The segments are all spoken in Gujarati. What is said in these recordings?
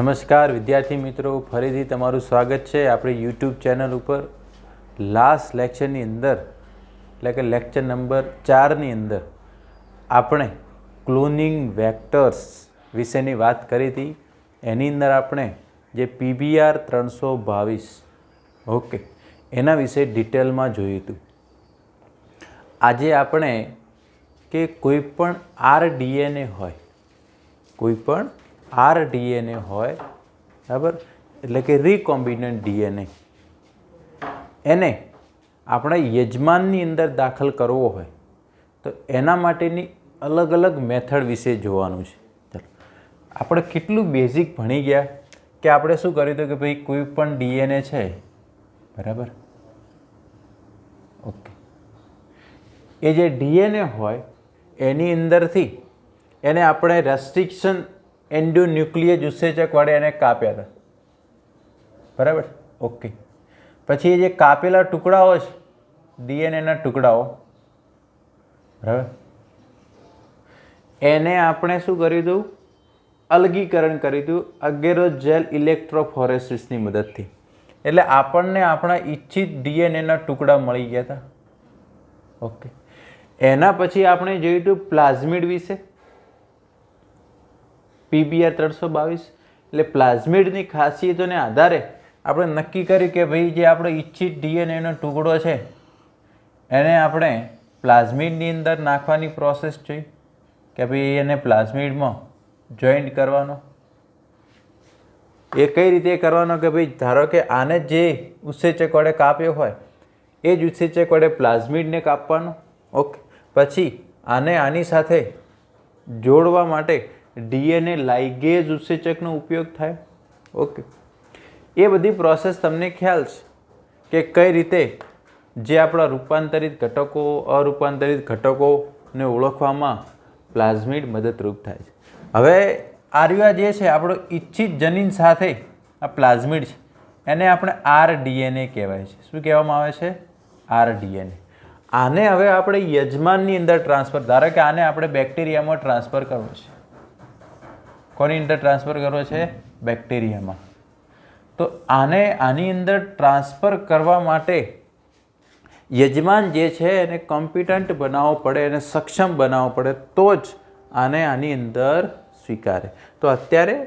નમસ્કાર વિદ્યાર્થી મિત્રો, ફરીથી તમારું સ્વાગત છે આપણી યુટ્યુબ ચેનલ ઉપર. લાસ્ટ લેક્ચરની અંદર એટલે કે લેક્ચર નંબર 4ની અંદર આપણે ક્લોનિંગ વેક્ટર્સ વિશેની વાત કરી હતી. એની અંદર આપણે જે PBR 322 ઓકે એના વિશે ડિટેલમાં જોયું હતું. આજે આપણે કે કોઈ પણ RDNA હોય, કોઈ પણ RDNA હોય, બરાબર, એટલે કે રિકોમ્બિનન્ટ DNA, એને આપણે યજમાનની અંદર દાખલ કરવો હોય તો એના માટેની અલગ અલગ મેથડ વિશે જોવાનું છે. ચાલો, આપણે કેટલું બેઝિક ભણી ગયા કે આપણે શું કર્યું હતું કે ભાઈ કોઈ પણ DNA છે, બરાબર, ઓકે, એ જે DNA હોય એની અંદરથી એને આપણે રેસ્ટ્રિક્શન એન્ડોન્યુક્લિયસ ઉત્સેચક વડે એને કાપ્યા હતા, બરાબર, ઓકે. પછી એ જે કાપેલા ટુકડાઓ છે DNAના ટુકડાઓ, બરાબર, એને આપણે શું કર્યું હતું? અલગીકરણ કર્યું હતું અગેરોજેલ ઇલેક્ટ્રોફોરેસિસની મદદથી. એટલે આપણને આપણા ઈચ્છિત DNAના ટુકડા મળી ગયા હતા, ઓકે. એના પછી આપણે જોયું હતું પ્લાઝમિડ વિશે, PBR 322. એટલે પ્લાઝમિડની ખાસિયતોને આધારે આપણે નક્કી કર્યું કે ભાઈ જે આપણો ઈચ્છિત DNAનો ટુકડો છે એને આપણે પ્લાઝમિડની અંદર નાખવાની પ્રોસેસ જોઈ કે ભાઈ એને પ્લાઝમિડમાં જોઈન્ટ કરવાનો. એ કઈ રીતે કરવાનો કે ભાઈ ધારો કે આને જે ઉત્સેચક વડે કાપ્યો હોય એ જ ઉત્સેચક વડે પ્લાઝમિડને કાપવાનો, ઓકે. પછી આને આની સાથે જોડવા માટે DNA લાઇગેઝ ઉત્સેચકનો ઉપયોગ થાય, ઓકે. એ બધી પ્રોસેસ તમને ખ્યાલ છે કે કઈ રીતે જે આપણા રૂપાંતરિત ઘટકો, અરૂપાંતરિત ઘટકોને ઓળખવામાં પ્લાઝમિડ મદદરૂપ થાય છે. હવે આર્યા જે છે આપણો ઈચ્છિત જનીન સાથે આ પ્લાઝમિડ છે એને આપણે RDNA કહેવાય છે. શું કહેવામાં આવે છે? RDNA. આને હવે આપણે યજમાનની અંદર ટ્રાન્સફર, ધારો કે આને આપણે બેક્ટેરિયામાં ટ્રાન્સફર કરવો છે. કોની અંદર ટ્રાન્સફર કરવો છે? બેક્ટેરિયામાં. તો આને આની અંદર ટ્રાન્સફર કરવા માટે યજમાન જે છે એને કોમ્પિટન્ટ બનાવવો પડે, એને સક્ષમ બનાવવો પડે, તો જ આને આની અંદર સ્વીકારે. તો અત્યારે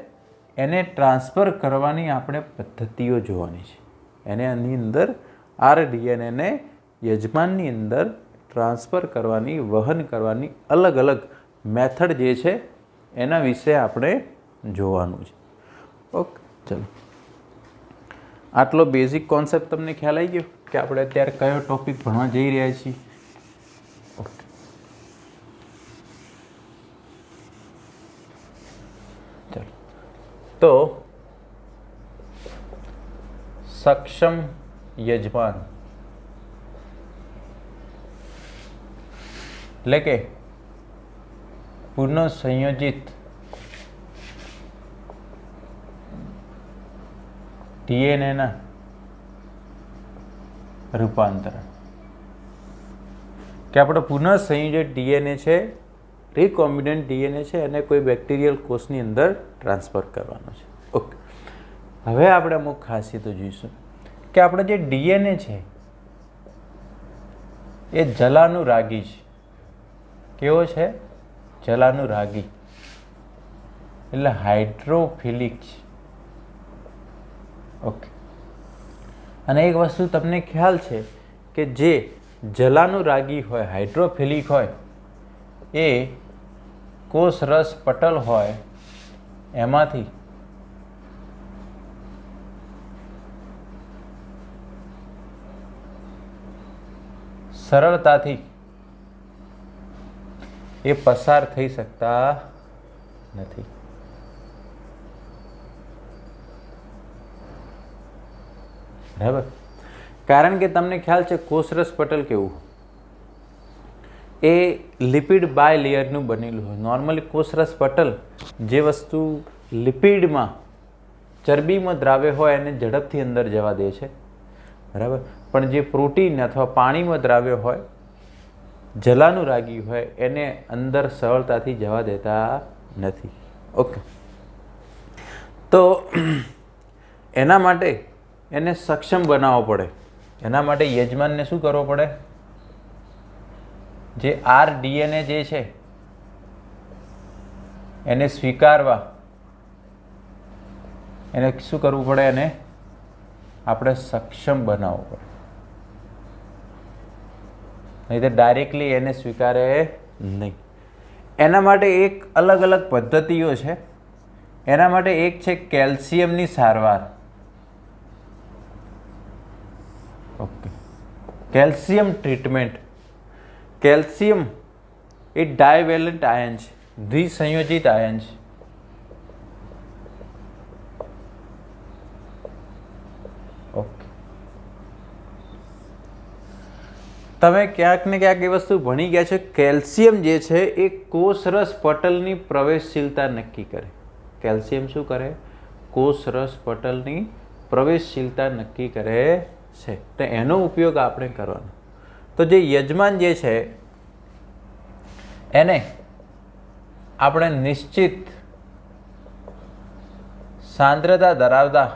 એને ટ્રાન્સફર કરવાની આપણે પદ્ધતિઓ જોવાની છે. એને આની અંદર RDNAને યજમાનની અંદર ટ્રાન્સફર કરવાની, વહન કરવાની અલગ અલગ મેથડ જે છે એના વિશે આપણે જોવાનું છે, ઓકે. ચલો, આટલો બેઝિક કોન્સેપ્ટ તમને ખ્યાલ આવી ગયો કે આપણે અત્યારે કયો ટોપિક ભણવા જઈ રહ્યા છીએ, ઓકે. ચલો, તો સક્ષમ યજમાન એટલે કે પુનઃસંયોજિત DNAના રૂપાંતરણ, કે આપણો પુનઃસંયોજિત DNA છે, રિકોમ્બિનન્ટ DNA છે, અને કોઈ બેક્ટેરિયલ કોષની અંદર ટ્રાન્સફર કરવાનો છે, ઓકે. હવે આપણે અમુક ખાસિયતો જોઈશું કે આપણે જે DNA છે એ જલાનુરાગી છે. કેવો છે? જલાનુરાગી, એટલે હાઇડ્રોફિલિક છે, ઓકે. અને એક વસ્તુ તમને ખ્યાલ છે કે જે જલાનુરાગી હોય, હાઇડ્રોફિલિક હોય, એ કોષરસ પટલ હોય એમાંથી સરળતાથી એ પસાર થઈ શકતા નથી. બરાબર, કારણ કે તમને ખ્યાલ છે કોષરસ પટલ કેવું, એ લિપિડ બાય લેયરનું બનેલું હોય. નોર્મલી કોષરસ પટલ જે વસ્તુ લિપિડમાં, ચરબીમાં દ્રાવ્ય હોય એને ઝડપથી અંદર જવા દે છે, બરાબર. પણ જે પ્રોટીન અથવા પાણીમાં દ્રાવ્ય હોય, જલાનુરાગી હોય, એને અંદર સરળતાથી જવા દેતા નથી, ઓકે. તો એના માટે એને સક્ષમ બનાવવો પડે. એના માટે યજમાનને શું કરવો પડે? જે rDNA જે છે એને સ્વીકારવા એને શું કરવું પડે? એને આપણે સક્ષમ બનાવવું પડે, નહીં તો ડાયરેક્ટલી એને સ્વીકારે નહીં. એના માટે એક અલગ અલગ પદ્ધતિઓ છે. એના માટે એક છે કેલ્શિયમની સારવાર. Okay, calcium treatment. કેલ્શિયમ એ ડાયવેલેન્ટ આયન છે, દ્વિસંયોજિત આયન છે. ઓકે, તમે ક્યાંક ને ક્યાંક એ વસ્તુ ભણી ગયા છે. કેલ્શિયમ જે છે એ કોષરસ પટલની પ્રવેશશીલતા નક્કી કરે. કેલ્શિયમ શું કરે? કોષરસ પટલની પ્રવેશશીલતા નક્કી કરે છે. તો એનો ઉપયોગ આપણે કરવાનો. તો જે યજમાન જે છે એને આપણે નિશ્ચિત સાંદ્રતા ધરાવતા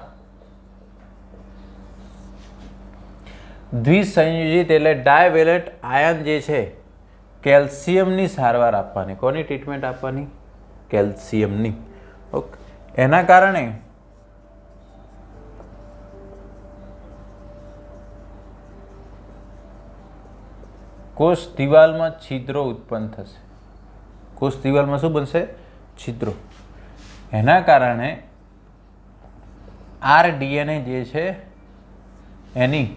દ્વિસંયોજિત એટલે ડાયવેલેન્ટ આયન જે છે કેલ્શિયમની સારવાર આપવાની. કોની ટ્રીટમેન્ટ આપવાની? કેલ્શિયમની. ઓકે, એના કારણે કોષ દિવાલમાં છિદ્રો ઉત્પન્ન થશે. કોષ દિવાલમાં શું બનશે? છિદ્રો. એના કારણે rDNA જે છે એની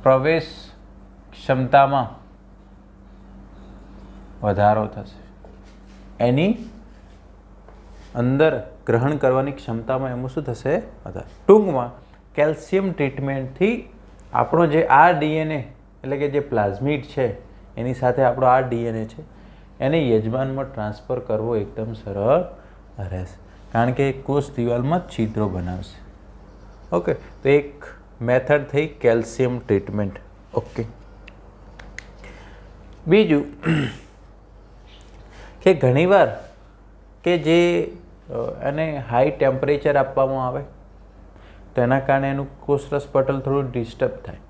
પ્રવેશ ક્ષમતામાં વધારો થશે. એની અંદર ગ્રહણ કરવાની ક્ષમતામાં એમાં શું થશે? વધારો. ટૂંકમાં કેલ્શિયમ ટ્રીટમેન્ટથી આપણો જે rDNA એટલે કે જે પ્લાઝમિડ છે એની સાથે આપણો rDNA છે એને યજમાનમાં ટ્રાન્સફર કરવો એકદમ સરળ રહેશે, કારણ કે કોષ દિવાલમાં છિદ્રો બનાવશે. ઓકે, તો એક મેથડ થઈ કેલ્શિયમ ટ્રીટમેન્ટ. ઓકે, બીજું કે ઘણીવાર કે જે એને હાઈ ટેમ્પરેચર આપવામાં આવે તો એના કારણે એનું કોષરસ પટલ થોડું ડિસ્ટર્બ થાય.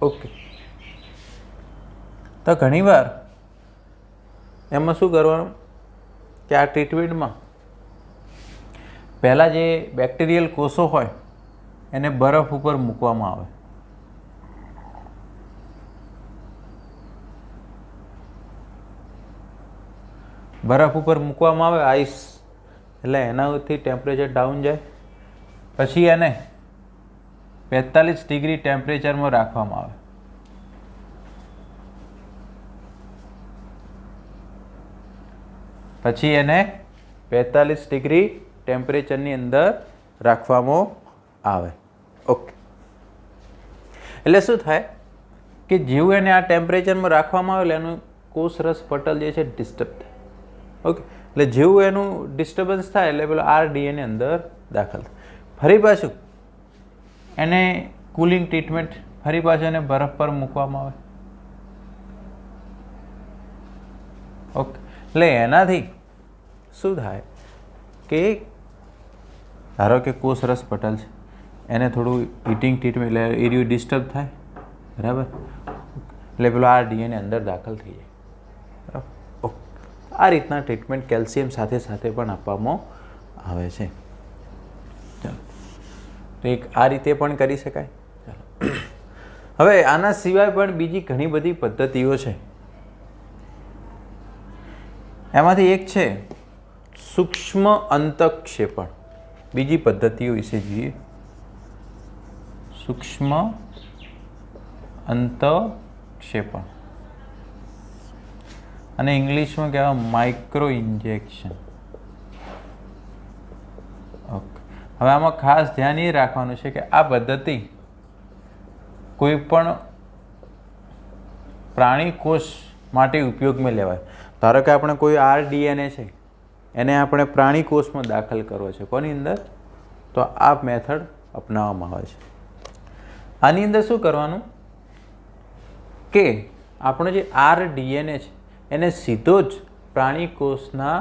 ઓકે, તો ઘણીવાર એમાં શું કરવાનું કે આ ટ્રીટમેન્ટમાં પહેલાં જે બેક્ટેરિયલ કોષો હોય એને બરફ ઉપર મૂકવામાં આવે. બરફ ઉપર મૂકવામાં આવે, આઈસ, એટલે એનાથી ટેમ્પરેચર ડાઉન જાય. પછી એને 45 ડિગ્રી ટેમ્પરેચરમાં રાખવામાં આવે. પછી એને 45 ડિગ્રી ટેમ્પરેચરની અંદર રાખવામાં આવે. ઓકે, એટલે શું થાય કે જેવું એને આ ટેમ્પરેચરમાં રાખવામાં આવે એટલે એનું કોષરસ પટલ જે છે ડિસ્ટર્બ થાય. ઓકે, એટલે જેવું એનું ડિસ્ટર્બન્સ થાય એટલે પેલો rDNA અંદર દાખલ થાય. ફરી પાછું એને કુલિંગ ટ્રીટમેન્ટ, ફરી પાછું એને બરફ પર મૂકવામાં આવે. ઓકે, એટલે એનાથી શું થાય કે ધારો કે કોષરસ પટલ છે એને થોડું હીટિંગ ટ્રીટમેન્ટ એટલે એરિયું ડિસ્ટર્બ થાય, બરાબર, એટલે પેલો rDNA અંદર દાખલ થઈ જાય. બરાબર. ઓકે, આ રીતના ટ્રીટમેન્ટ કેલ્શિયમ સાથે સાથે પણ આપવામાં આવે છે. ચાલો, તો એક આ રીતે પણ કરી શકાય. ચાલો, હવે આના સિવાય પણ બીજી ઘણી બધી પદ્ધતિઓ છે. એમાંથી એક છે સૂક્ષ્મ અંતઃક્ષેપણ. બીજી પદ્ધતિઓ વિશે જોઈએ. સૂક્ષ્મ અંતઃક્ષેપણ અને ઇંગ્લિશમાં કહેવાય માઇક્રો ઇન્જેક્શન. ઓકે, હવે આમાં ખાસ ધ્યાન એ રાખવાનું છે કે આ પદ્ધતિ કોઈ પણ પ્રાણી કોષ માટે ઉપયોગમાં લેવાય. ધારો કે આપણે કોઈ rDNA છે એને આપણે પ્રાણી કોષમાં દાખલ કરવો છે. કોની અંદર? તો આ મેથડ અપનાવવામાં આવે છે. આની અંદર શું કરવાનું કે આપણો જે rDNA છે એને સીધો જ પ્રાણી કોષના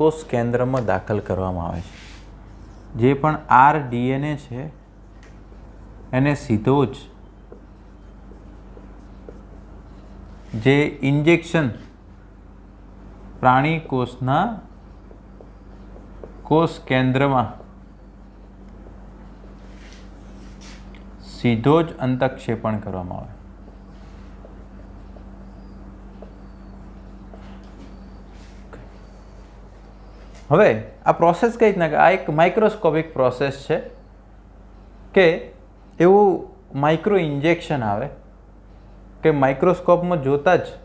કોષ કેન્દ્રમાં દાખલ કરવામાં આવે છે. જે પણ rDNA છે એને સીધો જ જે ઇન્જેક્શન પ્રાણી કોષના કોષ કેન્દ્રમાં સીધો જ અંતઃક્ષેપણ કરવામાં આવે. હવે આ પ્રોસેસ કઈ રીતના, આ એક માઇક્રોસ્કોપિક પ્રોસેસ છે કે એવું માઇક્રો ઇન્જેક્શન આવે કે માઇક્રોસ્કોપમાં જોતા જ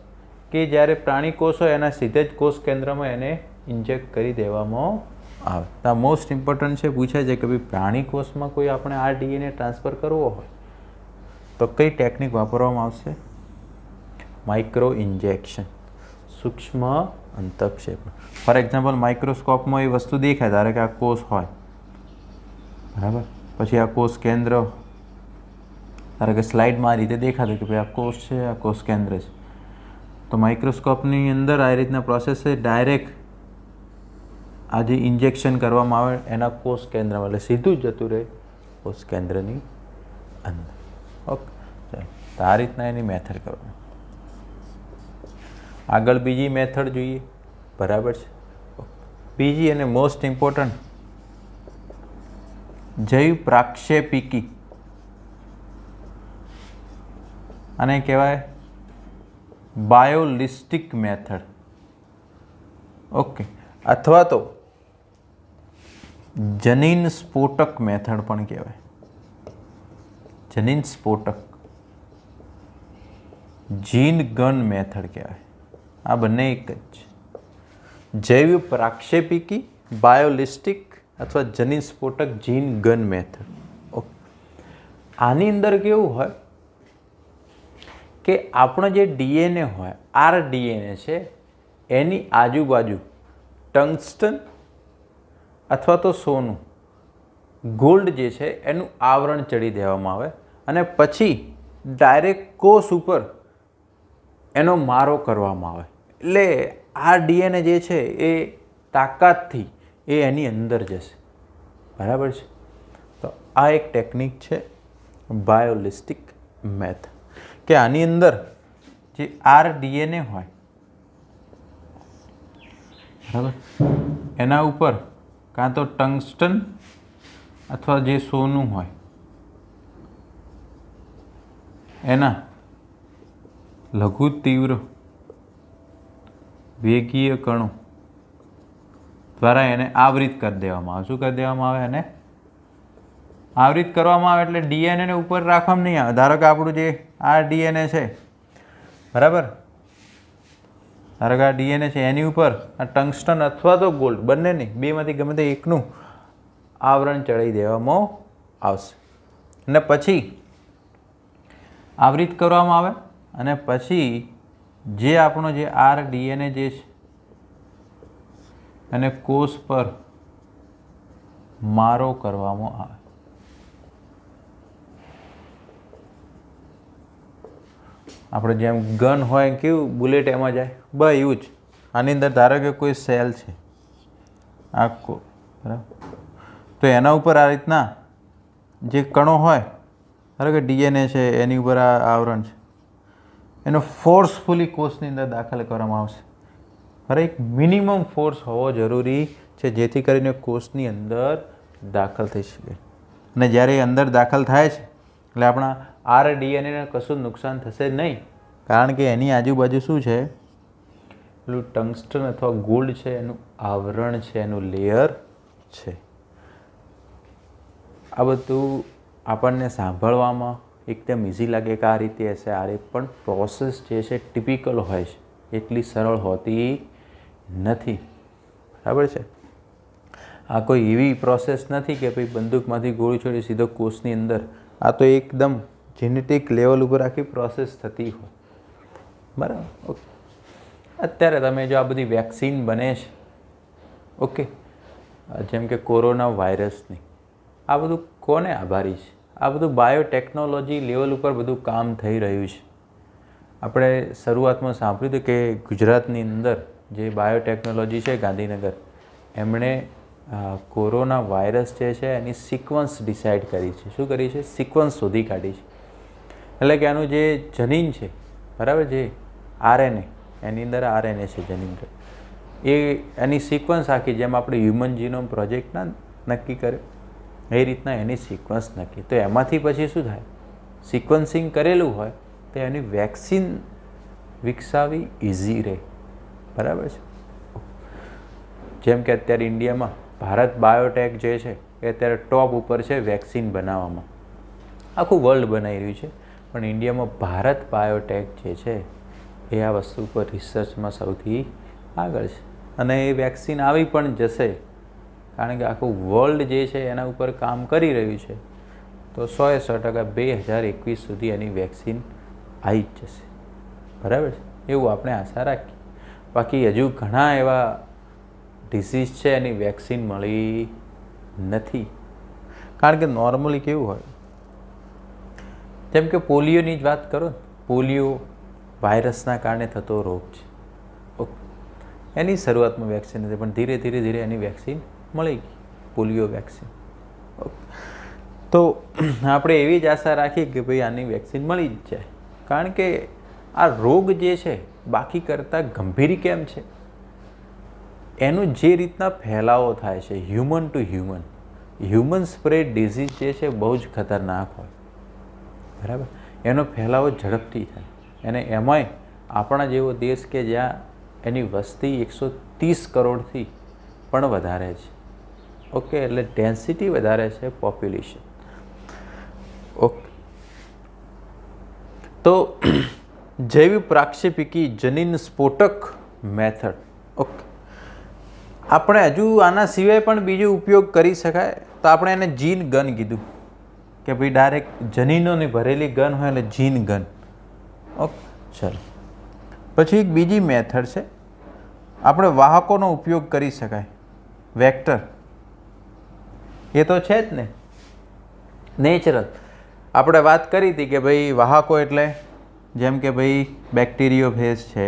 કે જ્યારે પ્રાણી કોષ હોય એના સીધે જ કોષ કેન્દ્રમાં એને ઇન્જેક્ટ કરી દેવામાં આવે. તો આ મોસ્ટ ઇમ્પોર્ટન્ટ છે, પૂછાય છે કે ભાઈ પ્રાણી કોષમાં કોઈ આપણે rDNA ટ્રાન્સફર કરવો હોય તો કઈ ટેકનિક વાપરવામાં આવશે? માઇક્રો ઇન્જેક્શન, સૂક્ષ્મ અંતઃક્ષેપણ. ફોર એક્ઝામ્પલ માઇક્રોસ્કોપમાં એ વસ્તુ દેખાય, ધારો કે આ કોષ હોય, બરાબર, પછી આ કોષ કેન્દ્ર, ધારો કે સ્લાઇડમાં આ રીતે દેખાતું કે ભાઈ આ કોષ છે, આ કોષ કેન્દ્ર છે. તો માઇક્રોસ્કોપની અંદર આ રીતના પ્રોસેસ છે, ડાયરેક્ટ આ જે ઇન્જેક્શન કરવામાં આવે એના કોષ કેન્દ્રમાં, એટલે સીધું જ જતું રહે કોષ કેન્દ્રની અંદર. ઓકે, ચાલો, તો આ રીતના એની મેથડ કરવાની. આગળ બીજી મેથડ જોઈએ, બરાબર છે. બીજી અને મોસ્ટ ઇમ્પોર્ટન્ટ, જૈવ પ્રાક્ષેપિકી, આને કહેવાય બાયોલિસ્ટિક મેથડ. ઓકે, અથવા તો જનીન સ્ફોટક મેથડ પણ કહેવાય. જનીન સ્ફોટક, જીન ગન મેથડ કહેવાય. આ બંને એક જ છે. જૈવ પ્રાક્ષેપિકી, બાયોલિસ્ટિક અથવા જનીન સ્ફોટક, જીન ગન મેથડ. ઓકે, આની અંદર કેવું હોય કે આપણો જે ડીએનએ હોય, rDNA છે, એની આજુબાજુ ટંગસ્ટન અથવા તો સોનું, ગોલ્ડ જે છે એનું આવરણ ચડી દેવામાં આવે અને પછી ડાયરેક્ટ કોષ ઉપર એનો મારો કરવામાં આવે. એટલે rDNA જે છે એ તાકાતથી એ એની અંદર જશે, બરાબર છે. તો આ એક ટેકનિક છે બાયોલિસ્ટિક મેથડ, કે આની અંદર જે rDNA હોય, બરાબર, એના ઉપર કાં તો ટંગસ્ટન અથવા જે સોનું હોય એના લઘુ તીવ્ર વેગીય કણો દ્વારા એને આવરિત કરી દેવામાં આવે. શું કરી દેવામાં આવે? એને આવરિત કરવામાં આવે. એટલે ડીએનએ ઉપર રાખવામાં નહીં આવે. ધારો કે આપણું જે rDNA છે, બરાબર, ધારો કે આ ડીએનએ છે એની ઉપર આ ટંગસ્ટન અથવા તો ગોલ્ડ, બંને નહીં, બેમાંથી ગમે તે એકનું આવરણ ચડાવી દેવામાં આવશે અને પછી આવરિત કરવામાં આવે અને પછી જે આપણો જે rDNA જે છે એને કોષ પર મારો કરવામાં આવે. આપણે જેમ ગન હોય કેવું બુલેટ એમાં જાય, બસ એવું જ આની અંદર. ધારો કે કોઈ સેલ છે આખો, બરાબર, તો એના ઉપર આ રીતના જે કણો હોય, ધારો કે ડીએનએ છે એની ઉપર આ આવરણ છે, એનો ફોર્સફુલી કોષની અંદર દાખલ કરવામાં આવશે. બરાબર, એક મિનિમમ ફોર્સ હોવો જરૂરી છે જેથી કરીને કોષની અંદર દાખલ થઈ શકે. અને જ્યારે એ અંદર દાખલ થાય છે એટલે આપણા rDNAને કશું નુકસાન થશે નહીં, કારણ કે એની આજુબાજુ શું છે, પેલું ટંગસ્ટન અથવા ગોલ્ડ છે એનું આવરણ છે, એનું લેયર છે. આ બધું આપણને સાંભળવામાં એકદમ ઇઝી લાગે કે આ રીતે હશે, આ રીતે, પણ પ્રોસેસ જે છે ટિપિકલ હોય છે, એટલી સરળ હોતી નથી, બરાબર છે. આ કોઈ એવી પ્રોસેસ નથી કે ભાઈ બંદૂકમાંથી ગોળી છોડી સીધો કોષની અંદર. આ તો એકદમ જેનેટિક લેવલ ઉપર આખી પ્રોસેસ થતી હોય, બરાબર. ઓકે, અત્યારે તમે જો આ બધી વેક્સિન બને છે, ઓકે, જેમ કે કોરોના વાયરસની, આ બધું કોને આભારી છે? આ બધું બાયોટેકનોલોજી લેવલ ઉપર બધું કામ થઈ રહ્યું છે. આપણે શરૂઆતમાં સાંભળ્યું હતું કે ગુજરાતની અંદર જે બાયોટેકનોલોજી છે ગાંધીનગર, એમણે કોરોના વાયરસ જે છે એની સિક્વન્સ ડિસાઇડ કરી છે. શું કરી છે? સિક્વન્સ શોધી કાઢી છે. એટલે કે આનું જે જનીન છે, બરાબર, જે આરએનએ, એની અંદર આરએનએ છે જનીન, એ એની સિક્વન્સ આખી, જેમ આપણે હ્યુમન જીનોમ પ્રોજેક્ટના નક્કી કર્યો એ રીતના એની સિક્વન્સ નક્કી. તો એમાંથી પછી શું થાય? સિક્વન્સિંગ કરેલું હોય તો એની વેક્સિન વિકસાવી ઇઝી રહે. બરાબર છે. જેમ કે અત્યારે ઇન્ડિયામાં ભારત બાયોટેક જે છે એ અત્યારે ટોપ ઉપર છે વેક્સિન બનાવવામાં. આખું વર્લ્ડ બનાવી રહ્યું છે, પણ ઇન્ડિયામાં ભારત બાયોટેક જે છે એ આ વસ્તુ પર રિસર્ચમાં સૌથી આગળ છે. અને એ વેક્સિન આવી પણ જશે, કારણ કે આખું વર્લ્ડ જે છે એના ઉપર કામ કરી રહ્યું છે. તો 100% 2021 સુધી એની વેક્સિન આવી જ જશે. બરાબર છે, એવું આપણે આશા રાખીએ. બાકી હજુ ઘણા એવા ડિસીઝ છે એની વેક્સિન મળી નથી. કારણ કે નોર્મલી કેવું હોય, જેમ કે પોલિયોની જ વાત કરો ને, પોલિયો વાયરસના કારણે થતો રોગ છે. એની શરૂઆતમાં વેક્સિન નથી, પણ ધીરે ધીરે ધીરે એની વેક્સિન મળી ગઈ, પોલિયો વેક્સિન. તો આપણે એવી જ આશા રાખીએ કે ભાઈ આની વેક્સિન મળી જ જાય. કારણ કે આ રોગ જે છે બાકી કરતાં ગંભીર કેમ છે? એનું જે રીતના ફેલાવો થાય છે human two human, human spread disease જે છે બહુ જ ખતરનાક હોય. બરાબર, એનો ફેલાવો ઝડપથી થાય. અને એમાંય આપણા જેવો દેશ કે જ્યાં એની વસ્તી 130 કરોડથી પણ વધારે છે. ઓકે, એટલે ડેન્સિટી વધારે છે, પોપ્યુલેશન. ઓકે, તો જૈવિક પ્રાક્ષેપિકી જનીન સ્ફોટક મેથડ. ઓકે, આપણે હજુ આના સિવાય પણ બીજો ઉપયોગ કરી શકાય. તો આપણે એને જીન ગન કીધું કે ભાઈ ડાયરેક્ટ જનીનોની ભરેલી ગન હોય એટલે જીન ગન. ઓકે, ચાલો. પછી એક બીજી મેથડ છે, આપણે વાહકોનો ઉપયોગ કરી શકાય, વેક્ટર. એ તો છે જ ને, નેચરલ. આપણે વાત કરી હતી કે ભાઈ વાહકો એટલે જેમ કે ભાઈ બેક્ટેરિયોફેજ છે,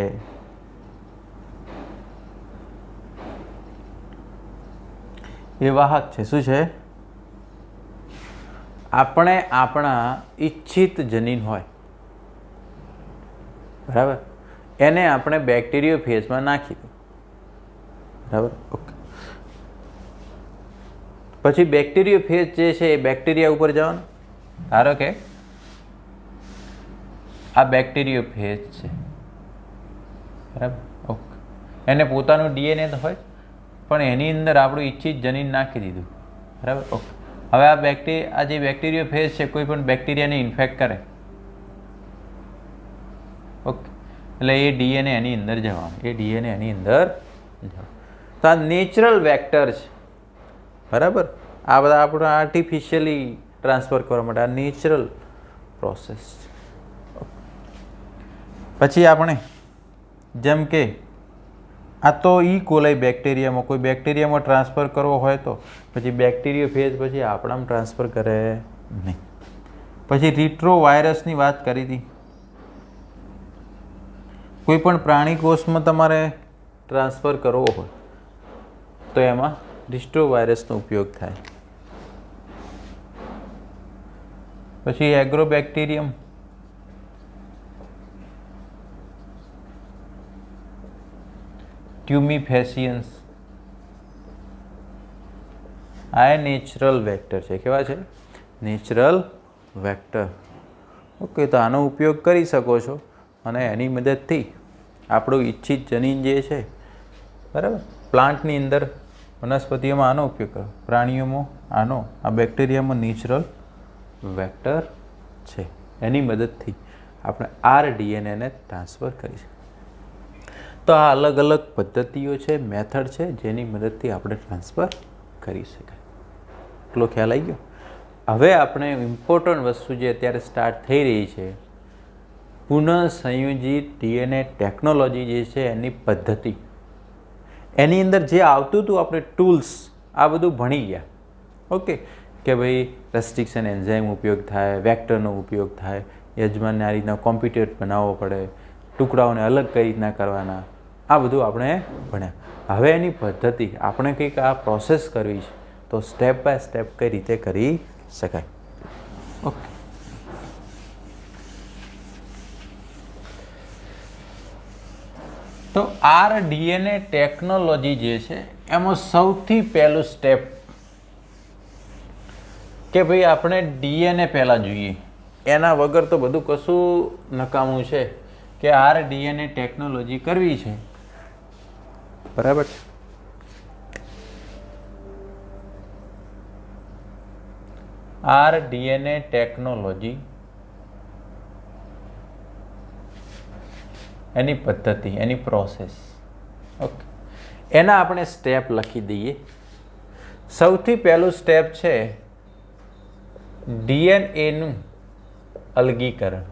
એ વાહક છે. શું છે? આપણે આપણા ઈચ્છિત જનીન હોય, બરાબર, એને આપણે બેક્ટેરિયોફેજમાં નાખી દો. બરાબર, ઓકે. પછી બેક્ટેરિયોફેજ જે છે એ બેક્ટેરિયા ઉપર જવાનું. ધારો કે આ બેક્ટેરિયોફેજ છે, બરાબર, ઓકે. એને પોતાનું ડીએનએ તો હોય, પણ એની અંદર આપણું ઈચ્છિત જનીન નાખી દીધું. બરાબર, ઓકે. હવે આ જે બેક્ટેરિયોફેજ છે કોઈ પણ બેક્ટેરિયાને ઇન્ફેક્ટ કરે, ઓકે, એટલે એ ડીએનએ એની અંદર જવાનું, એ ડીએનએ એની અંદર જવાનું. તો આ નેચરલ વેક્ટર છે. બરાબર, આ બધા આપણે આર્ટિફિશિયલી ટ્રાન્સફર કરવા માટે આ નેચરલ પ્રોસેસ છે. પછી આપણે જેમ કે આ તો ઈ કોલાઈ બેક્ટેરિયામાં, કોઈ બેક્ટેરિયામાં ટ્રાન્સફર કરવો હોય તો પછી બેક્ટેરિયોફેજ પછી આપણામાં ટ્રાન્સફર કરે નહીં. પછી રિટ્રો વાયરસની વાત કરી હતી. કોઈ પણ પ્રાણી કોષમાં તમારે ટ્રાન્સફર કરવો હોય તો એમાં રિટ્રો વાયરસનો ઉપયોગ થાય. પછી એગ્રોબેક્ટેરિયમ, ટ્યુમિફેસિયન્સ, આ નેચરલ વેક્ટર છે. કેવા છે? Natural vector. ઓકે, તો આનો ઉપયોગ કરી શકો છો અને એની મદદથી આપણું ઈચ્છિત જનીન જે છે, બરાબર, પ્લાન્ટની અંદર, વનસ્પતિઓમાં આનો ઉપયોગ કરો, પ્રાણીઓમાં આનો, આ બેક્ટેરિયામાં નેચરલ વેક્ટર છે. એની મદદથી આપણે આરડીએનએને ટ્રાન્સફર કરી શકીએ. તો આ અલગ અલગ પદ્ધતિઓ છે, મેથડ છે, જેની મદદથી આપણે ટ્રાન્સફર કરી શકાય. એટલો ખ્યાલ આવી ગયો? હવે આપણે ઇમ્પોર્ટન્ટ વસ્તુ જે અત્યારે સ્ટાર્ટ થઈ રહી છે, પુનઃસંયોજિત ડીએનએ ટેકનોલોજી જે છે એની પદ્ધતિ, એની અંદર જે આવતું હતું આપણે ટૂલ્સ, આ બધું ભણી ગયા. ઓકે, કે ભાઈ રેસ્ટ્રિક્શન એન્ઝાઇમ ઉપયોગ થાય, વેક્ટરનો ઉપયોગ થાય, યજમાનને આ રીતના કોમ્પ્યુટર બનાવવો પડે, ટુકડાઓને અલગ કઈ રીતના કરવાના, આ બધું આપણે ભણ્યા. હવે એની પદ્ધતિ આપણે કંઈક આ પ્રોસેસ કરવી છે તો સ્ટેપ બાય સ્ટેપ કઈ રીતે કરી શકાય. ઓકે. તો RDNA ટેકનોલોજી જે છે એમાં સૌથી પહેલું સ્ટેપ કે ભાઈ આપણે DNA પહેલાં જોઈએ. એના વગર તો બધું કશું નકામું છે કે RDNA ટેકનોલોજી કરવી છે. બરાબર છે. RDNA ટેકનોલોજી એની પદ્ધતિ, એની પ્રોસેસ. ઓકે. એના આપણે સ્ટેપ લખી દઈએ. સૌથી પહેલું સ્ટેપ છે DNAનું અલગીકરણ.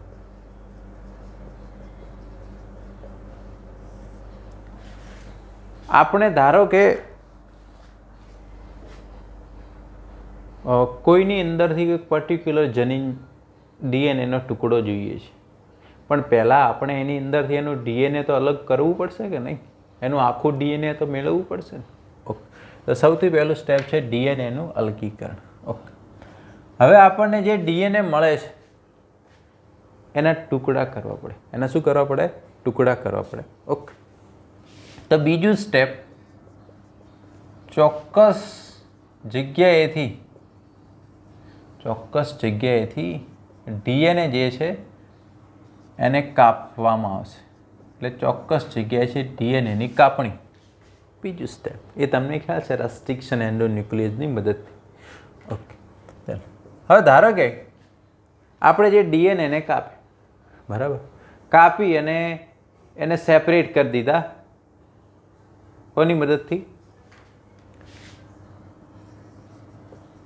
આપણે ધારો કે કોઈની અંદરથી એક પર્ટિક્યુલર જનીન DNAનો ટુકડો જોઈએ છે, પણ પહેલાં આપણે એની અંદરથી એનું DNA તો અલગ કરવું પડશે કે નહીં? એનું આખું DNA તો મેળવવું પડશે ને. ઓકે. તો સૌથી પહેલું સ્ટેપ છે DNAનું અલગીકરણ. ઓકે. હવે આપણને જે DNA મળે છે એના ટુકડા કરવા પડે. એના શું કરવા પડે? ટુકડા કરવા પડે. ઓકે. તો બીજું સ્ટેપ, ચોક્કસ જગ્યાએથી DNA જે છે એને કાપવામાં આવશે. એટલે ચોક્કસ જગ્યાએ છે DNAની કાપણી. બીજું સ્ટેપ એ તમને ખ્યાલ છે, રસ્ટ્રિક્શન એન્ડોન્યુક્લિયસની મદદથી. ઓકે. ચાલો હવે ધારો કે આપણે જે DNAને કાપે, બરાબર, કાપી અને એને સેપરેટ કરી દીધા. કોની મદદથી?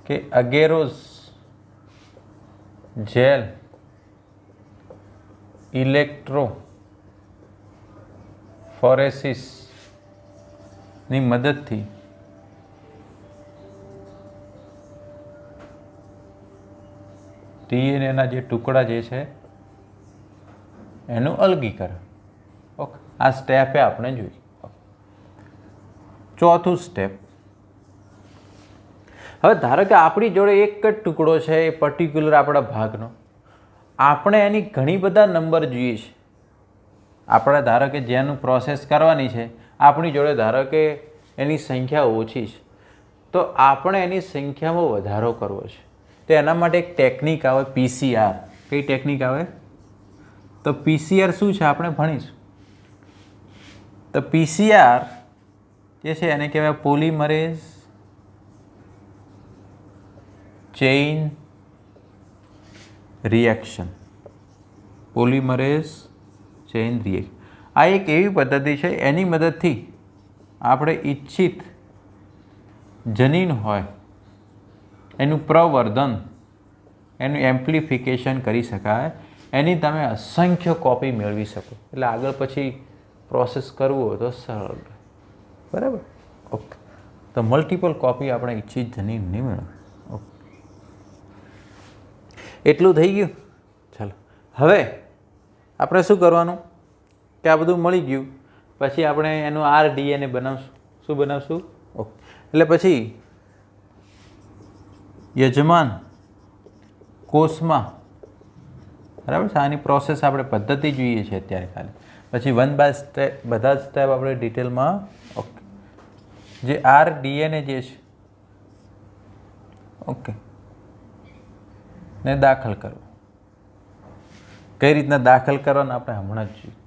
કે અગેરોસ જેલ ઇલેક્ટ્રોફોરેસિસ ની મદદથી DNAના જે ટુકડા જે છે એનું અલગીકરણ. ઓકે. આ સ્ટેપે આપણે જોઈ. ચોથું સ્ટેપ, હવે ધારો કે આપણી જોડે એક જ ટુકડો છે એ પર્ટિક્યુલર આપણા ભાગનો, આપણે એની ઘણી બધા નંબર જોઈએ છે. આપણે ધારો કે જેનું પ્રોસેસ કરવાની છે આપણી જોડે ધારો કે એની સંખ્યા ઓછી છે, તો આપણે એની સંખ્યામાં વધારો કરવો છે. તો એના માટે એક ટેકનિક આવે PCR. કઈ ટેકનિક આવે? તો PCR શું છે આપણે ભણીશું. તો PCR જે છે એને કહેવાય polymerase chain reaction. Polymerase chain reaction આ એક એવી પદ્ધતિ છે એની મદદથી આપણે ઈચ્છિત જનીન હોય એનું પ્રવર્ધન, એનું એમ્પ્લિફિકેશન કરી શકાય. એની તમે અસંખ્ય કોપી મેળવી શકો. એટલે આગળ પછી પ્રોસેસ કરવું હોય તો સરળ. બરાબર. ઓકે. તો મલ્ટિપલ કોપી આપણે ઈચ્છિત જનીનની મેળવે. ઓકે. એટલું થઈ ગયું. ચાલો હવે આપણે શું કરવાનું કે આ બધું મળી ગયું પછી આપણે એનું RDNA બનાવશું. શું બનાવશું? ઓકે. એટલે પછી યજમાન કોષમાં, બરાબર છે, આની પ્રોસેસ આપણે પદ્ધતિ જોઈએ છે અત્યારે ખાલી. પછી વન બાય સ્ટેપ બધા જ સ્ટેપ આપણે ડિટેલમાં. ઓકે. જે RDNA જે છે, ઓકે, ને દાખલ કરવો. કઈ રીતના દાખલ કરવાના આપણે હમણાં જ જોઈએ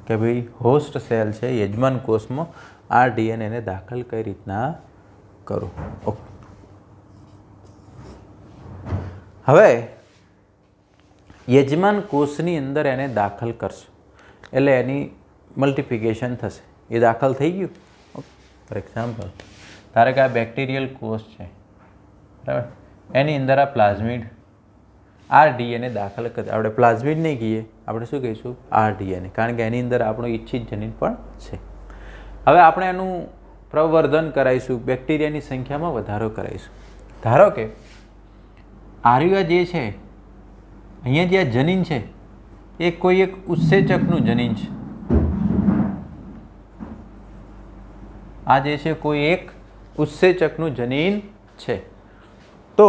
કે ભાઈ હોસ્ટ સેલ છે યજમાન કોષમાં RDNA ને દાખલ કઈ રીતના કરો. ઓકે. હવે યજમાન કોષની અંદર એને દાખલ કરશો એટલે એની મલ્ટિપ્લિકેશન થશે. એ દાખલ થઈ ગયું. ફોર એક્ઝામ્પલ ધારો કે આ બેક્ટેરિયલ કોષ છે, બરાબર, એની અંદર આ પ્લાઝમિડ RDNA દાખલ કરે. આપણે પ્લાઝમિડ નહીં કહીએ, આપણે શું કહીશું? RDNA, કારણ કે એની અંદર આપણું ઈચ્છિત જનીન પણ છે. હવે આપણે એનું પ્રવર્ધન કરાવીશું, બેક્ટેરિયાની સંખ્યામાં વધારો કરાવીશું. ધારો કે આર્યા જે છે અહીંયા જે આ જનીન છે એ કોઈ એક ઉત્સેચકનું જનીન છે. આ જે છે કોઈ એક ઉત્સેચકનું જનીન છે. તો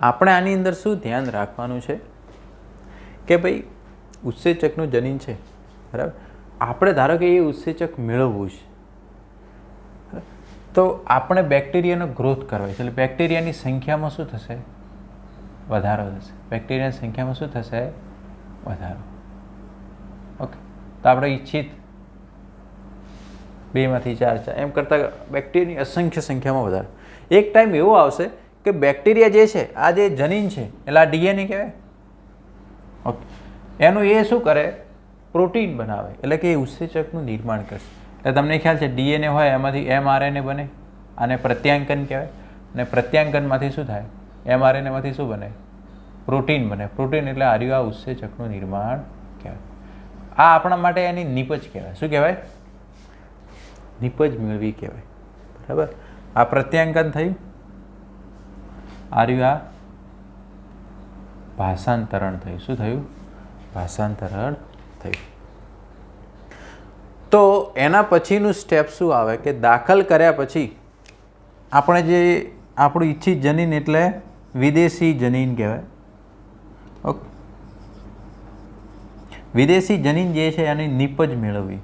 આપણે આની અંદર શું ધ્યાન રાખવાનું છે કે ભાઈ ઉત્સેચકનું જનીન છે, બરાબર, આપણે ધારો કે એ ઉત્સેચક મેળવવું છે, તો આપણે બેક્ટેરિયાનો ગ્રોથ કરવો છે. એટલે બેક્ટેરિયાની સંખ્યામાં શું થશે? વધારો થશે. બેક્ટેરિયાની સંખ્યામાં શું થશે? વધારો. ઓકે, તો આપણે ઈચ્છિત 2 માંથી 4 એમ કરતાં બેક્ટેરિયાની અસંખ્ય સંખ્યામાં વધારો. એક ટાઈમ એવો આવશે કે બેક્ટેરિયા જે છે, આ જે જનીન છે એટલે આ ડીએનએ કહેવાય. ઓકે, એનું એ શું કરે? પ્રોટીન બનાવે, એટલે કે એ ઉત્સેચકનું નિર્માણ કરશે. એટલે તમને ખ્યાલ છે ડીએનએ હોય એમાંથી mRNA બને, આને પ્રત્યાંકન કહેવાય. અને પ્રત્યાંકનમાંથી શું થાય? mRNAમાંથી શું બને? પ્રોટીન બને. પ્રોટીન એટલે આ ઉત્સેચકનું નિર્માણ કહેવાય. આ આપણા માટે એની નીપજ કહેવાય. શું કહેવાય? નીપજ મેળવી કહેવાય. બરાબર, આ પ્રત્યાંકન થયું, આ ભાષાંતરણ થયું. શું થયું? ભાષાંતરણ થયું. તો એના પછીનું સ્ટેપ શું આવે કે દાખલ કર્યા પછી આપણે જે આપણું ઈચ્છિત જનીન એટલે વિદેશી જનીન કહેવાય. ઓકે, વિદેશી જનીન જે છે એની નીપજ મેળવવી,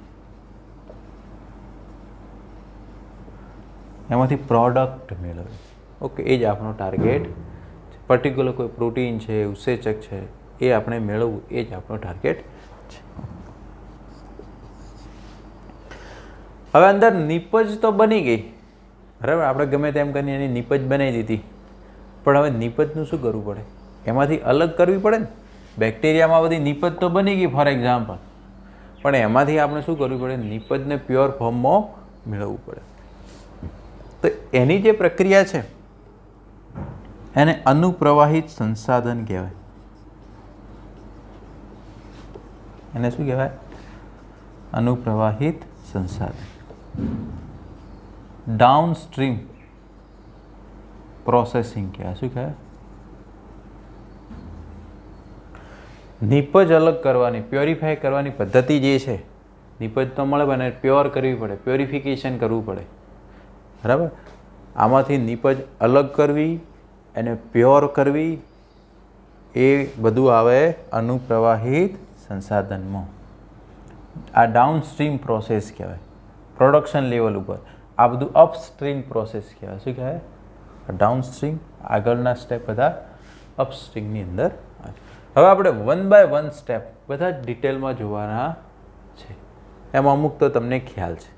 એમાંથી પ્રોડક્ટ મેળવવી. ઓકે, એ જ આપણો ટાર્ગેટ છે. પર્ટિક્યુલર કોઈ પ્રોટીન છે, ઉત્સેચક છે, એ આપણે મેળવવું, એ જ આપણો ટાર્ગેટ છે. હવે અંદર નીપજ તો બની ગઈ, બરાબર, આપણે ગમે તેમ કરીને એની નીપજ બનાવી દીધી, પણ હવે નીપજનું શું કરવું પડે? એમાંથી અલગ કરવી પડે ને. બેક્ટેરિયામાં બધી નીપજ તો બની ગઈ ફોર એક્ઝામ્પલ, પણ એમાંથી આપણે શું કરવું પડે? નીપજને પ્યોર ફોર્મમાં મેળવવું પડે. તો એની જે પ્રક્રિયા છે એને અનુપ્રવાહિત સંસાધન કહેવાય. એને શું કહેવાય? અનુપ્રવાહિત સંસાધન. ડાઉનસ્ટ્રીમ પ્રોસેસિંગ કહેવાય. શું કહેવાય? નીપજ અલગ કરવાની, પ્યોરિફાય કરવાની પદ્ધતિ જે છે, નીપજ તો મળે પણ પ્યોર કરવી પડે, પ્યોરિફિકેશન કરવું પડે, બરાબર. આમાંથી નીપજ અલગ કરવી, એને પ્યોર કરવી, એ બધું આવે અનુપ્રવાહિત સંસાધનમાં. આ ડાઉનસ્ટ્રીમ પ્રોસેસ કહેવાય. પ્રોડક્શન લેવલ ઉપર આ બધું અપસ્ટ્રીમ પ્રોસેસ કહેવાય. શું કહેવાય? ડાઉનસ્ટ્રીમ, આગળના સ્ટેપ બધા અપસ્ટ્રીમની અંદર. હવે આપણે 1 બાય 1 સ્ટેપ બધા જ ડિટેલમાં જોવાના છે. એમાં અમુક તો તમને ખ્યાલ છે.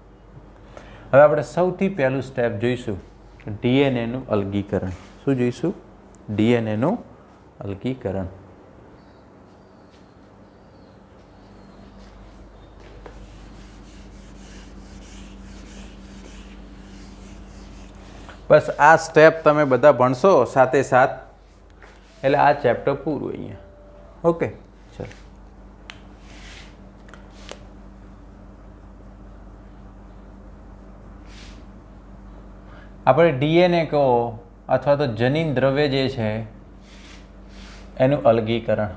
હવે આપણે સૌથી પહેલું સ્ટેપ જોઈશું ડીએનએનું અલગીકરણ. શું જોઈશું? ડીએનએનું અલગીકરણ. બસ આ સ્ટેપ તમે બધા ભણશો સાથે સાથ, એટલે આ ચેપ્ટર પૂરું અહીંયા. ઓકે, ચલો. આપણે ડીએનએ કહો અથવા તો જનીન દ્રવ્ય જે છે એનું અલગીકરણ.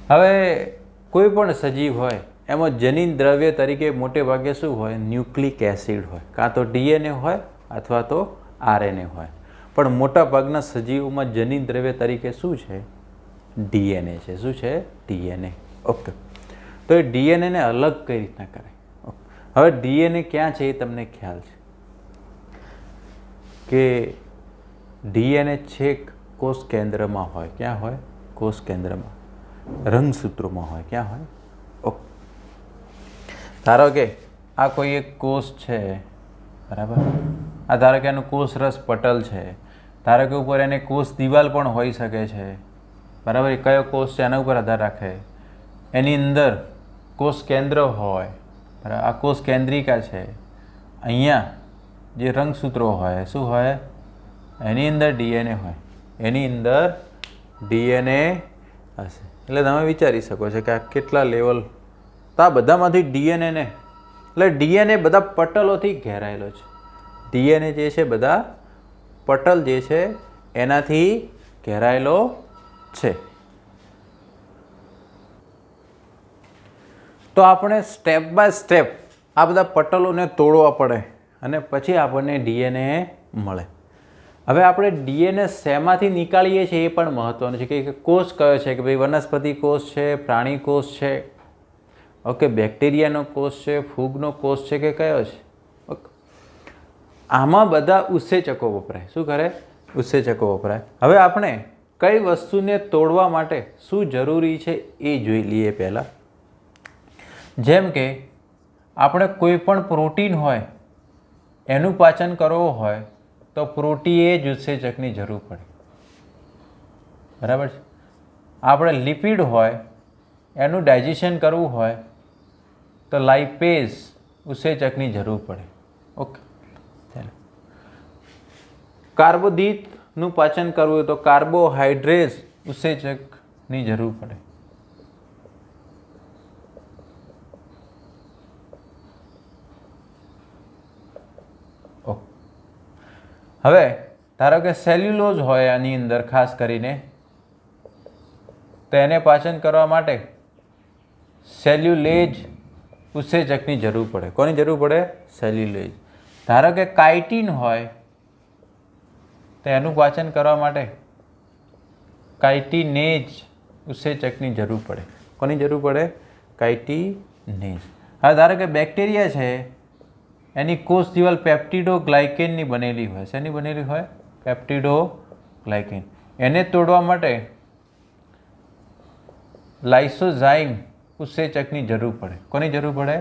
હવે કોઈ પણ સજીવ હોય એમાં જનીન દ્રવ્ય તરીકે મોટે ભાગે શું હોય? ન્યુક્લિક એસિડ હોય, કાં તો ડીએનએ હોય અથવા તો આરએનએ હોય. પણ મોટા ભાગના સજીવોમાં જનીન દ્રવ્ય તરીકે શું છે? ડીએનએ છે. શું છે? ડીએનએ. ઓકે, તો એ ડીએનએને અલગ કઈ રીતના કરે? હવે ડીએનએ ક્યાં છે એ તમને ખ્યાલ છે કે ડીએનએ છેક કોષ કેન્દ્રમાં હોય. ક્યાં હોય? કોષ કેન્દ્રમાં. રંગસૂત્રોમાં હોય. ક્યાં હોય? ઓકે, ધારો કે આ કોઈ એક કોષ છે, બરાબર. આ ધારો કે એનું કોષ રસ પટલ છે. ધારો કે ઉપર એને કોષ દિવાલ પણ હોઈ શકે છે, બરાબર. એ કયો કોષ છે એના ઉપર આધાર રાખે. એની અંદર કોષ કેન્દ્ર હોય, બરાબર. આ કોષ કેન્દ્રિકા છે. અહીંયા જે રંગસૂત્રો હોય, શું હોય? એની અંદર ડીએનએ હોય. એની અંદર ડીએનએ હશે. એટલે તમે વિચારી શકો છો કે આ કેટલા લેવલ. તો આ બધામાંથી ડીએનએને, એટલે ડીએનએ બધા પટલોથી ઘેરાયેલો છે. ડીએનએ જે છે બધા પટલ જે છે એનાથી ઘેરાયેલો છે. તો આપણે સ્ટેપ બાય સ્ટેપ આ બધા પટલોને તોડવા પડે અને પછી આપણને ડીએનએ મળે. હવે આપણે ડીએનએ શેમાંથી નીકાળીએ છીએ એ પણ મહત્ત્વનું છે કે કોષ કયો છે, કે ભાઈ વનસ્પતિ કોષ છે, પ્રાણી કોષ છે, ઓકે, બેક્ટેરિયાનો કોષ છે, ફૂગનો કોષ છે કે કયો છે. ઓકે, આમાં બધા ઉત્સેચકો વપરાય. શું કરે? ઉત્સેચકો વપરાય. હવે આપણે કઈ વસ્તુને તોડવા માટે શું જરૂરી છે એ જોઈ લઈએ પહેલાં. જેમ કે આપણે કોઈ પણ પ્રોટીન હોય એનું પાચન કરવું હોય તો પ્રોટીએજ ઉત્સેચકની જરૂર પડે. બરાબર છે. આપણે લિપિડ હોય એનું ડાયજેશન કરવું હોય તો લાઇપેઝ ઉત્સેચકની જરૂર પડે. ઓકે, ચાલો. કાર્બોદિતનું પાચન કરવું હોય તો કાર્બોહાઈડ્રેઝ ઉત્સેચકની જરૂર પડે. હવે ધારો કે સેલ્યુલોઝ હોય આની અંદર ખાસ કરીને, તો એને પાચન કરવા માટે સેલ્યુલેજ ઉત્સેચકની જરૂર પડે. કોની જરૂર પડે? સેલ્યુલેજ. ધારો કે કાઇટિન હોય તો એનું પાચન કરવા માટે કાઇટિનેજ ઉત્સેચકની જરૂર પડે. કોની જરૂર પડે? કાઇટિનેજ. હવે ધારો કે બેક્ટેરિયા છે, એની કોષ દિવાલ પેપ્ટિડોગ્લાયકેનની બનેલી હોય. શેની બનેલી હોય? પેપ્ટિડોગ્લાયકેન. એને તોડવા માટે લાઇસોઝાઇમ ઉત્સેચકની જરૂર પડે. કોની જરૂર પડે?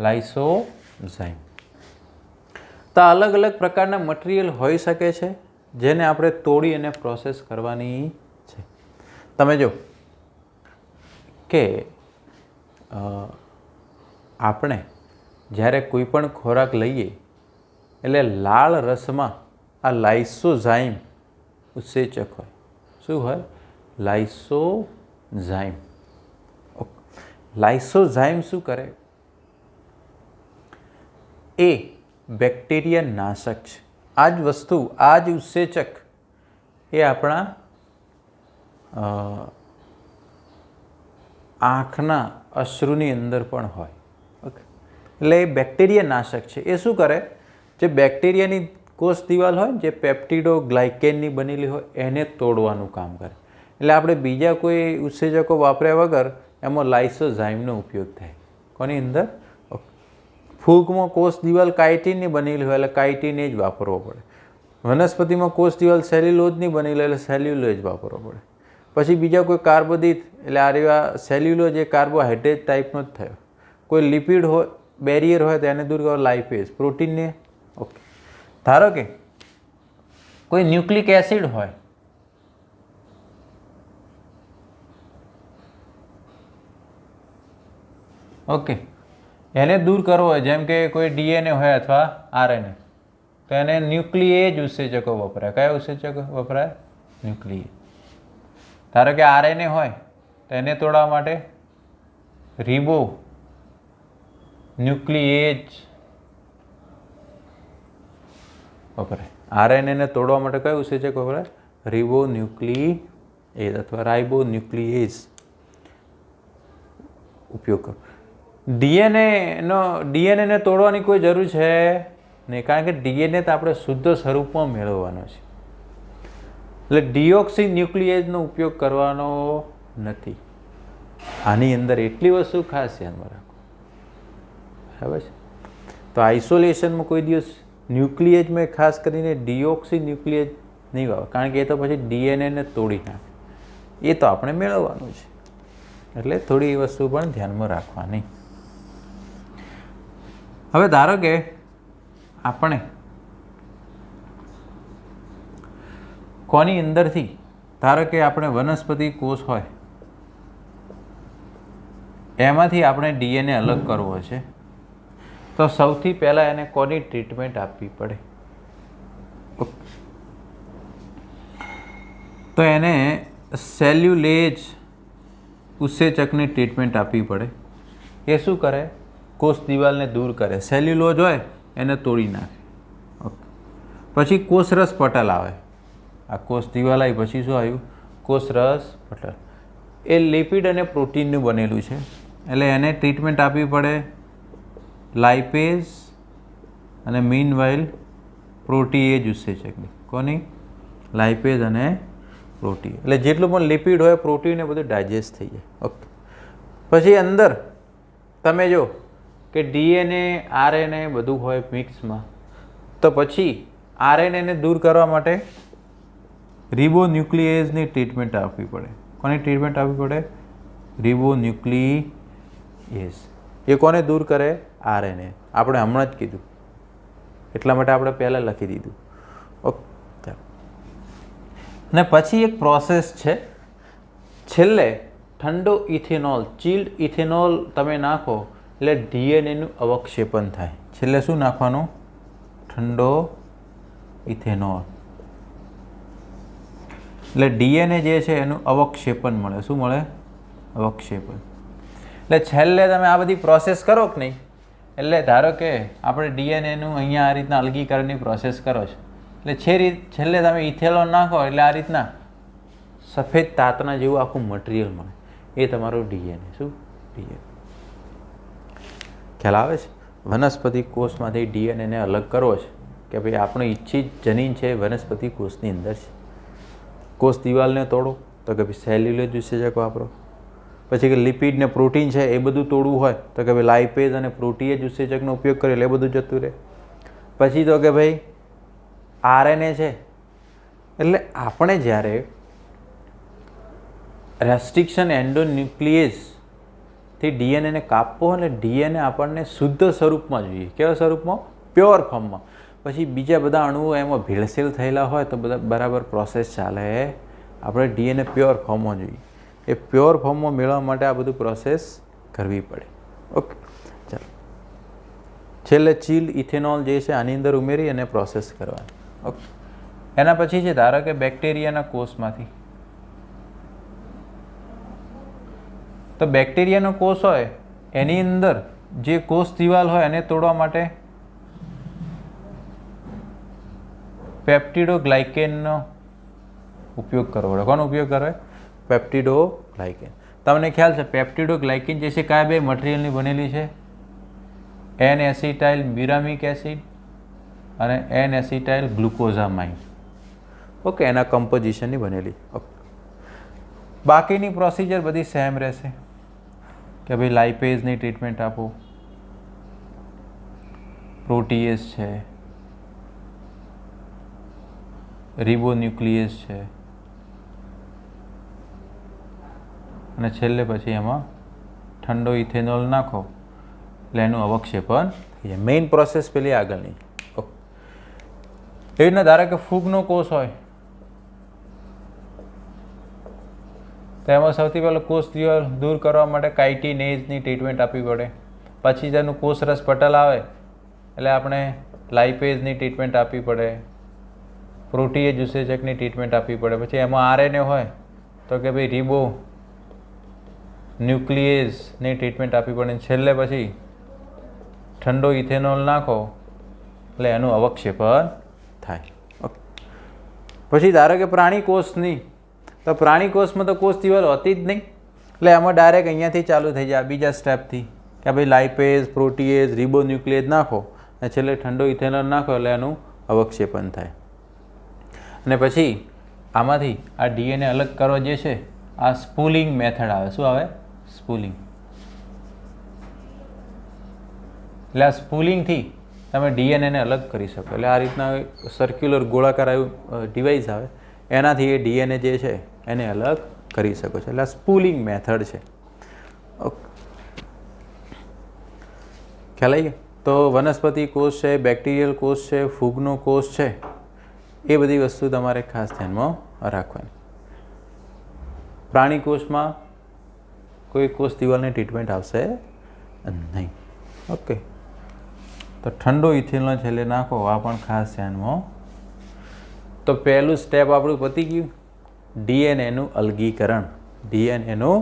લાઇસોઝાઇમ. તો અલગ અલગ પ્રકારના મટીરિયલ હોઈ શકે છે જેને આપણે તોડી અને પ્રોસેસ કરવાની છે. તમે જો કે આપણે જ્યારે કોઈ પણ ખોરાક લઈએ એટલે લાળ રસમાં આ લાઇસોઝાઇમ ઉત્સેચક હોય. શું હોય? લાઇસોઝાઇમ. લાઇસોઝાઇમ શું કરે? એ બેક્ટેરિયા નાશક છે. આ જ વસ્તુ, આ જ ઉત્સેચક એ આપણા આંખના અશ્રુની અંદર પણ હોય. ઓકે, એટલે એ બેક્ટેરિયા નાશક છે. એ શું કરે? જે બેક્ટેરિયાની કોષ દિવાલ હોય, જે પેપ્ટિડોગ્લાયકેનની બનેલી હોય, એને તોડવાનું કામ કરે. એટલે આપણે બીજા કોઈ ઉત્સેચકો વાપર્યા વગર એમાં લાઇસોઝાઇમનો ઉપયોગ થાય. કોની અંદર? ફૂગમાં કોષ દિવાલ કાઇટિનની બનેલી હોય એટલે કાઇટિનેજ વાપરવો પડે. વનસ્પતિમાં કોષ દિવાલ સેલ્યુલોઝની બનેલી હોય એટલે સેલ્યુલોઝ વાપરવો પડે. પછી બીજા કોઈ કાર્બોદિત એટલે આ રહ્યા સેલ્યુલોઝ, એ કાર્બોહાઈડ્રેટ ટાઈપનો જ થયો. કોઈ લિપિડ હોય, બેરિયર હોય તો એને દૂર કરવા લાઇપેઝ. પ્રોટીનને ઓકે. ધારો કે કોઈ ન્યુક્લિક એસિડ હોય, ઓકે, એને દૂર કરવો હોય, જેમ કે કોઈ ડીએનએ હોય અથવા આરએનએ, તો એને ન્યુક્લિએજ ઉત્સેચકો વપરાય. કયા ઉત્સેચકો વપરાય? ન્યુક્લિએજ. ધારો કે આરએનએ હોય તો એને તોડવા માટે રિબો ન્યુક્લિએજ વપરાય. આરએનએને તોડવા માટે કયું ઉત્સેચક વપરાય? રિબો ન્યુક્લિએજ અથવા રાઇબો ન્યુક્લિએજ ઉપયોગ કરો. ડીએનએને તોડવાની કોઈ જરૂર છે નહીં, કારણ કે ડીએનએ તો આપણે શુદ્ધ સ્વરૂપમાં મેળવવાનો છે. એટલે ડીઓક્સી ન્યુક્લિએજનો ઉપયોગ કરવાનો નથી. આની અંદર એટલી વસ્તુ ખાસ ધ્યાનમાં રાખો. બરાબર છે? તો આઇસોલેશનમાં કોઈ દિવસ ન્યુક્લિએજમાં ખાસ કરીને ડીઓક્સી ન્યુક્લિએજ નહીં વાવે, કારણ કે એ તો પછી ડીએનએને તોડી નાખે. એ તો આપણે મેળવવાનું છે. એટલે થોડી એ વસ્તુ પણ ધ્યાનમાં રાખવાની. હવે ધારો કે આપણે કોની અંદરથી, ધારો કે આપણે વનસ્પતિ કોષ હોય એમાંથી આપણે ડીએનએ અલગ કરવો છે, તો સૌથી પહેલાં એને કોની ટ્રીટમેન્ટ આપવી પડે? તો એને સેલ્યુલેજ ઉત્સેચકની ટ્રીટમેન્ટ આપવી પડે. એ શું કરે? કોષ દિવાલને દૂર કરે. સેલ્યુલોઝ હોય એને તોડી નાખે. ઓકે. પછી કોષરસ પટલ આવે. આ કોષ દિવાલ આવી પછી શું આવ્યું? કોષરસ પટલ. એ લિપિડ અને પ્રોટીનનું બનેલું છે. એટલે એને ટ્રીટમેન્ટ આપવી પડે લાઇપેઝ અને મીન વાઇલ પ્રોટીએજ ઉત્સેચકની. કોની? લાઇપેઝ અને પ્રોટીએજ. એટલે જેટલું પણ લિપિડ હોય, પ્રોટીન એ બધું ડાયજેસ્ટ થઈ જાય. ઓકે. પછી અંદર તમે જો કે ડીએનએ આરએનએ બધું હોય મિક્સમાં, તો પછી આરએનએને દૂર કરવા માટે રિબોન્યુક્લિએઝની ટ્રીટમેન્ટ આપવી પડે. કોની ટ્રીટમેન્ટ આપવી પડે? રિબોન્યુક્લિએઝ. એ કોને દૂર કરે? આરએનએ. આપણે હમણાં જ કીધું, એટલા માટે આપણે પહેલાં લખી દીધું. ઓકે. અને પછી એક પ્રોસેસ છે, છેલ્લે ઠંડો ઇથેનોલ, ચિલ્ડ ઇથેનોલ તમે નાખો એટલે ડીએનએનું અવક્ષેપન થાય. છેલ્લે શું નાખવાનું? ઠંડો ઇથેનોલ. એટલે ડીએનએ જે છે એનું અવક્ષેપન મળે. શું મળે? અવક્ષેપન. એટલે છેલ્લે તમે આ બધી પ્રોસેસ કરો કે નહીં, એટલે ધારો કે આપણે ડીએનએનું અહીંયા આ રીતના અલગીકરણની પ્રોસેસ કરો છો, એટલે છેલ્લે તમે ઇથેનોલ નાખો એટલે આ રીતના સફેદ તાતના જેવું આખું મટીરિયલ મળે. એ તમારું ડીએનએ. શું? ડીએનએ. ખ્યાલ આવે છે? વનસ્પતિ કોષમાંથી ડીએનએને અલગ કરવો છે કે ભાઈ આપણું ઈચ્છિત જનીન છે વનસ્પતિ કોષની અંદર છે. કોષ દિવાલને તોડો તો કે ભાઈ સેલ્યુલોઝ ઉત્સેચક વાપરો. પછી કે લિપિડ ને પ્રોટીન છે એ બધું તોડવું હોય તો કે ભાઈ લાઇપેઝ અને પ્રોટીએજ ઉત્સેચકનો ઉપયોગ કરે એટલે એ બધું જતું રહે. પછી તો કે ભાઈ આરએનએ છે, એટલે આપણે જ્યારે રેસ્ટ્રિક્શન એન્ડોન્યુક્લિએઝથી ડીએનએને કાપવો હોય એટલે ડીએનએ આપણને શુદ્ધ સ્વરૂપમાં જોઈએ. કેવા સ્વરૂપમાં? પ્યોર ફોર્મમાં. પછી બીજા બધા અણુઓ એમાં ભેળસેળ થયેલા હોય તો બધા બરાબર પ્રોસેસ ચાલે. આપણે ડીએનએ પ્યોર ફોર્મમાં જોઈએ. એ પ્યોર ફોર્મમાં મેળવવા માટે આ બધું પ્રોસેસ કરવી પડે. ઓકે. ચાલો, છેલ્લે ચિલ્ડ ઇથેનોલ જે છે આની અંદર ઉમેરી અને પ્રોસેસ કરવાની. ઓકે. એના પછી છે ધારો કે બેક્ટેરિયાના કોષમાંથી, તો બેક્ટેરિયાનો કોષ હોય એની અંદર જે કોષ દિવાલ હોય એને તોડવા માટે પેપ્ટિડોગ્લાયકેનનો ઉપયોગ કરવો પડે. કોનો ઉપયોગ કરે? પેપ્ટિડોગ્લાયકેન. તમને ખ્યાલ છે પેપ્ટિડોગ્લાયકેન જે છે કયા બે મટીરિયલની બનેલી છે? એન એસિટાઇલ મ્યુરામિક એસિડ અને એન એસિટાઇલ ગ્લુકોઝામાઇન. ઓકે. એના કમ્પોઝિશનની બનેલી. ઓકે. બાકીની પ્રોસિજર બધી સેમ રહેશે કે ભાઈ લાઇપેઝની ટ્રીટમેન્ટ આપો, પ્રોટીએઝ છે, રિબોન્યુક્લિએઝ છે, અને છેલ્લે પછી એમાં ઠંડો ઇથેનોલ નાખો એટલે એનું અવક્ષેપન થઈ જાય. મેઇન પ્રોસેસ પેલી આગળની. ઓકે. એવી રીતના ધારો કે ફૂગનો કોષ હોય તો એમાં સૌથી પહેલાં કોષ દિવાલ દૂર કરવા માટે કાઇટિનેઝની ટ્રીટમેન્ટ આપવી પડે. પછી તેનું કોષરસ પટલ આવે એટલે આપણે લાઇપેઝની ટ્રીટમેન્ટ આપવી પડે, પ્રોટીએજ ઉત્સેચકની ટ્રીટમેન્ટ આપવી પડે. પછી એમાં આરએનએ હોય તો કે ભાઈ રિબો ન્યુક્લિએઝની ટ્રીટમેન્ટ આપવી પડે. છેલ્લે પછી ઠંડો ઇથેનોલ નાખો એટલે એનું અવક્ષેપન થાય. ઓકે. પછી ધારો કે પ્રાણી કોષની, તો પ્રાણી કોષમાં તો કોષ દિવાલ હોતી જ નહીં, એટલે એમાં ડાયરેક્ટ અહીંયાથી ચાલુ થઈ જાય બીજા સ્ટેપથી કે ભાઈ લાઇપેઝ, પ્રોટીએઝ, રિબોન્યુક્લિએઝ નાખો અને છેલ્લે ઠંડો ઇથેનોલ નાખો એટલે એનું અવક્ષેપન થાય. અને પછી આમાંથી આ ડીએનએ અલગ કરવા જે છે આ સ્પૂલિંગ મેથડ આવે. શું આવે? સ્પૂલિંગ. એટલે આ સ્પૂલિંગથી તમે ડીએનએને અલગ કરી શકો. એટલે આ રીતના સર્ક્યુલર ગોળાકાર એવું ડિવાઇસ આવે, એનાથી એ ડીએનએ જે છે એને અલગ કરી શકો છો. એટલે આ સ્પૂલિંગ મેથડ છે. ઓકે. ખ્યાલ આવી ગયો? તો વનસ્પતિ કોષ છે, બેક્ટેરિયલ કોષ છે, ફૂગનો કોષ છે, એ બધી વસ્તુ તમારે ખાસ ધ્યાનમાં રાખવાની. પ્રાણી કોષમાં કોઈ કોષ દિવાલની ટ્રીટમેન્ટ આવશે નહીં. ઓકે. તો ઠંડો ઇથેનોલ છેલ્લે નાખો, આ પણ ખાસ ધ્યાનમાં. તો પહેલું સ્ટેપ આપણું પતી ગયું, ડીએનએનું અલગીકરણ. ડીએનએનું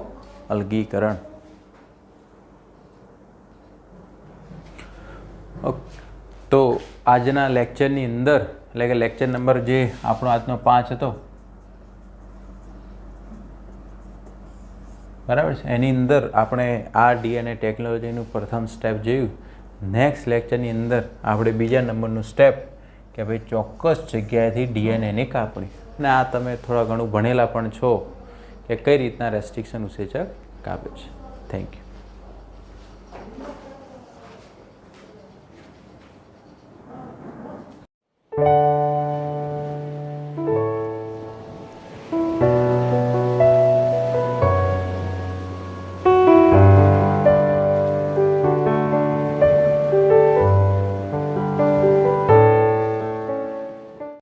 અલગીકરણ. ઓકે. તો આજના લેક્ચરની અંદર, એટલે કે લેક્ચર નંબર જે આપણો આજનો 5 હતો, બરાબર છે. એની અંદર આપણે આ ડીએનએ ટેકનોલોજીનું પ્રથમ સ્ટેપ જોયું. નેક્સ્ટ લેક્ચરની અંદર આપણે બીજા નંબરનું સ્ટેપ કે ભાઈ ચોક્કસ જગ્યાએથી ડીએનએની કાપણી, અને આ તમે થોડા ઘણું ભણેલા પણ છો કે કઈ રીતના રેસ્ટ્રિક્શન ઉત્સેચક કાપે છે. Thank you.